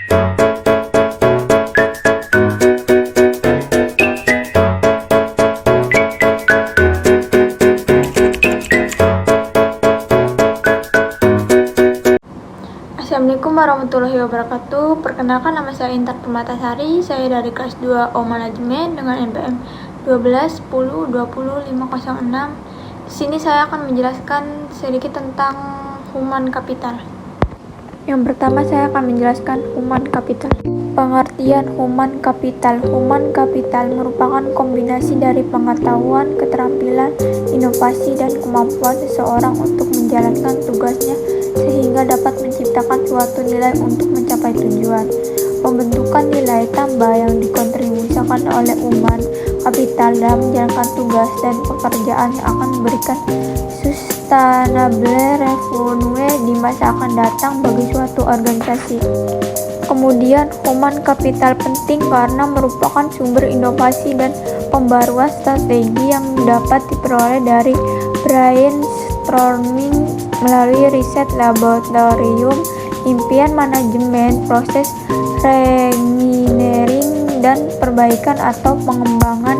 Assalamualaikum warahmatullahi wabarakatuh. Perkenalkan, nama saya Intar Permatasari. Saya dari kelas 2 O Manajemen dengan NPM 1210200506. Di sini saya akan menjelaskan sedikit tentang human capital. Yang pertama, saya akan menjelaskan human capital. Pengertian human capital. Human capital merupakan kombinasi dari pengetahuan, keterampilan, inovasi, dan kemampuan seseorang untuk menjalankan tugasnya sehingga dapat menciptakan suatu nilai untuk mencapai tujuan. Pembentukan nilai tambah yang dikontribusikan oleh human capital dalam menjalankan tugas dan pekerjaan yang akan memberikan sustainable revenue di masa akan datang bagi suatu organisasi. Kemudian, human capital penting karena merupakan sumber inovasi dan pembaruan strategi yang dapat diperoleh dari brainstorming melalui riset laboratorium, impian manajemen, proses reengineering, dan perbaikan atau pengembangan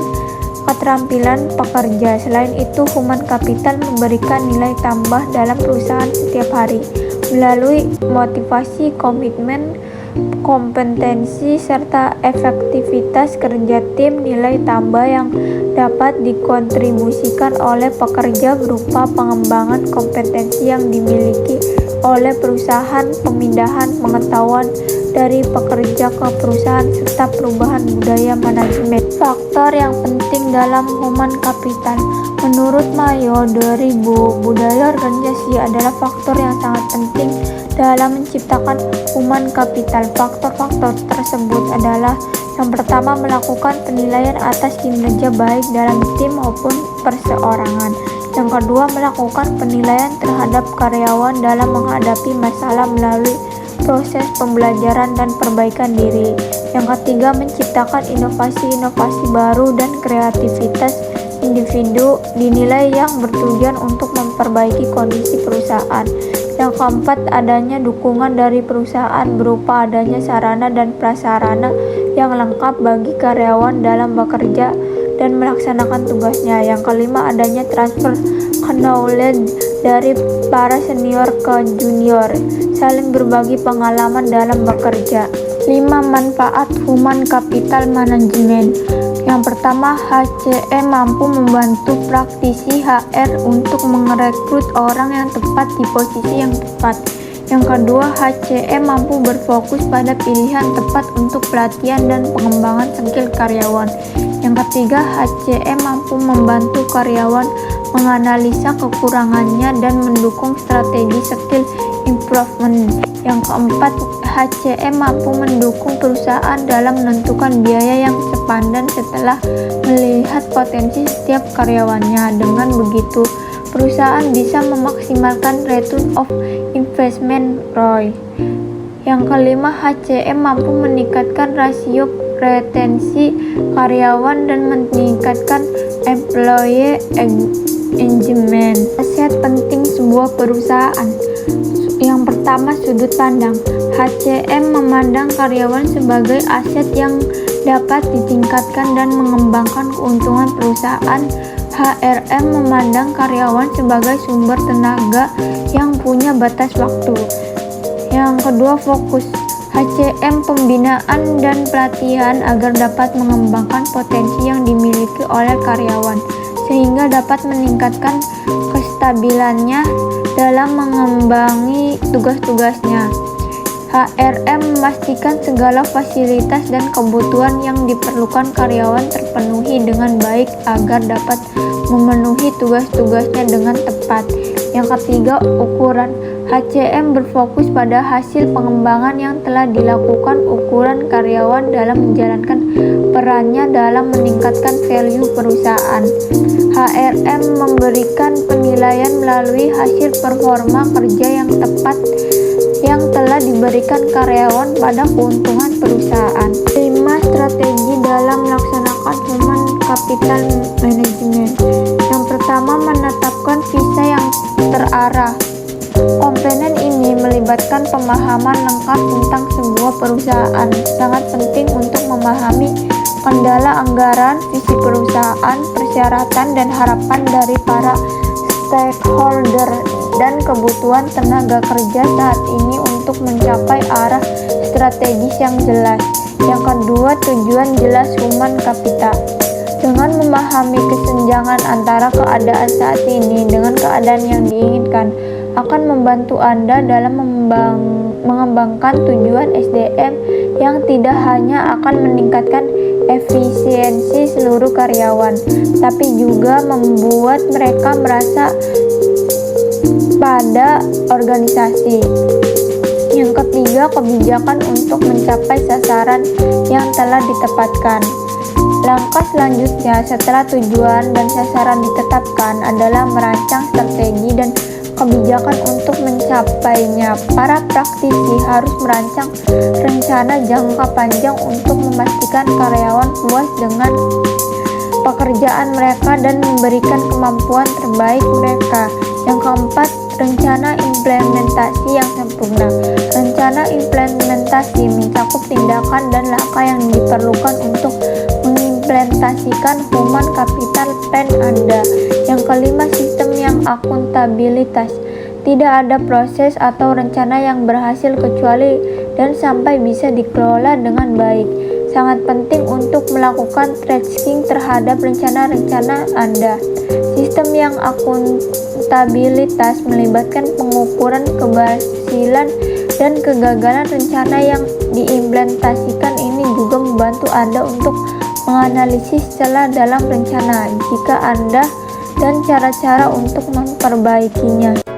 keterampilan pekerja. Selain itu, human capital memberikan nilai tambah dalam perusahaan setiap hari melalui motivasi, komitmen, kompetensi, serta efektivitas kerja tim. Nilai tambah yang dapat dikontribusikan oleh pekerja berupa pengembangan kompetensi yang dimiliki oleh perusahaan, pemindahan pengetahuan dari pekerja ke perusahaan, serta perubahan budaya manajemen. Faktor yang penting dalam human capital. Menurut Mayo 2000, budaya organisasi adalah faktor yang sangat penting dalam menciptakan human capital. Faktor-faktor tersebut adalah: yang pertama, melakukan penilaian atas kinerja baik dalam tim maupun perseorangan. Yang kedua, melakukan penilaian terhadap karyawan dalam menghadapi masalah melalui proses pembelajaran dan perbaikan diri. Yang ketiga, menciptakan inovasi-inovasi baru dan kreativitas individu dinilai yang bertujuan untuk memperbaiki kondisi perusahaan. Yang keempat, adanya dukungan dari perusahaan berupa adanya sarana dan prasarana yang lengkap bagi karyawan dalam bekerja dan melaksanakan tugasnya. Yang kelima, adanya transfer knowledge dari para senior ke junior, saling berbagi pengalaman dalam bekerja. 5. Manfaat human capital management. Yang pertama, HCM mampu membantu praktisi HR untuk merekrut orang yang tepat di posisi yang tepat. Yang kedua, HCM mampu berfokus pada pilihan tepat untuk pelatihan dan pengembangan skill karyawan. Yang ketiga, HCM mampu membantu karyawan menganalisa kekurangannya dan mendukung strategi skill improvement. Yang keempat, HCM mampu mendukung perusahaan dalam menentukan biaya yang sepadan setelah melihat potensi setiap karyawannya. Dengan begitu, perusahaan bisa memaksimalkan return of investment ROI. Yang kelima, HCM mampu meningkatkan rasio retensi karyawan dan meningkatkan employee engagement. Aset penting sebuah perusahaan. Yang pertama, sudut pandang. HCM memandang karyawan sebagai aset yang dapat ditingkatkan dan mengembangkan keuntungan perusahaan. HRM memandang karyawan sebagai sumber tenaga yang punya batas waktu. Yang kedua, fokus. HCM pembinaan dan pelatihan agar dapat mengembangkan potensi yang dimiliki oleh karyawan, sehingga dapat meningkatkan kestabilannya dalam mengembangi tugas-tugasnya. HRM memastikan segala fasilitas dan kebutuhan yang diperlukan karyawan terpenuhi dengan baik agar dapat memenuhi tugas-tugasnya dengan tepat. Yang ketiga, ukuran. HCM berfokus pada hasil pengembangan yang telah dilakukan. Ukuran karyawan dalam menjalankan perannya dalam meningkatkan value perusahaan. HRM memberikan penilaian melalui hasil performa kerja yang tepat yang telah diberikan karyawan pada keuntungan perusahaan. 5. Strategi dalam melaksanakan human capital management. Yang pertama, menetapkan visi yang terarah. Komponen ini melibatkan pemahaman lengkap tentang sebuah perusahaan. Sangat penting untuk memahami kendala anggaran, visi perusahaan, persyaratan dan harapan dari para stakeholder, dan kebutuhan tenaga kerja saat ini untuk mencapai arah strategis yang jelas. Yang kedua, tujuan jelas human capital. Dengan memahami kesenjangan antara keadaan saat ini dengan keadaan yang diinginkan, akan membantu Anda dalam mengembangkan tujuan SDM yang tidak hanya akan meningkatkan efisiensi seluruh karyawan, tapi juga membuat mereka merasa pada organisasi. Yang ketiga, kebijakan untuk mencapai sasaran yang telah ditetapkan. Langkah selanjutnya setelah tujuan dan sasaran ditetapkan adalah merancang strategi dan kebijakan untuk mencapainya. Para praktisi harus merancang rencana jangka panjang untuk memastikan karyawan puas dengan pekerjaan mereka dan memberikan kemampuan terbaik mereka. Yang keempat, rencana implementasi yang sempurna. Rencana implementasi mencakup tindakan dan langkah yang diperlukan untuk mengimplementasikan human capital plan Anda. Yang kelima, sistem yang akuntabilitas. Tidak ada proses atau rencana yang berhasil kecuali dan sampai bisa dikelola dengan baik. Sangat penting untuk melakukan tracking terhadap rencana-rencana Anda. Sistem yang akuntabilitas melibatkan pengukuran keberhasilan dan kegagalan rencana yang diimplementasikan. Ini juga membantu Anda untuk menganalisis celah dalam rencana jika Anda dan cara-cara untuk memperbaikinya.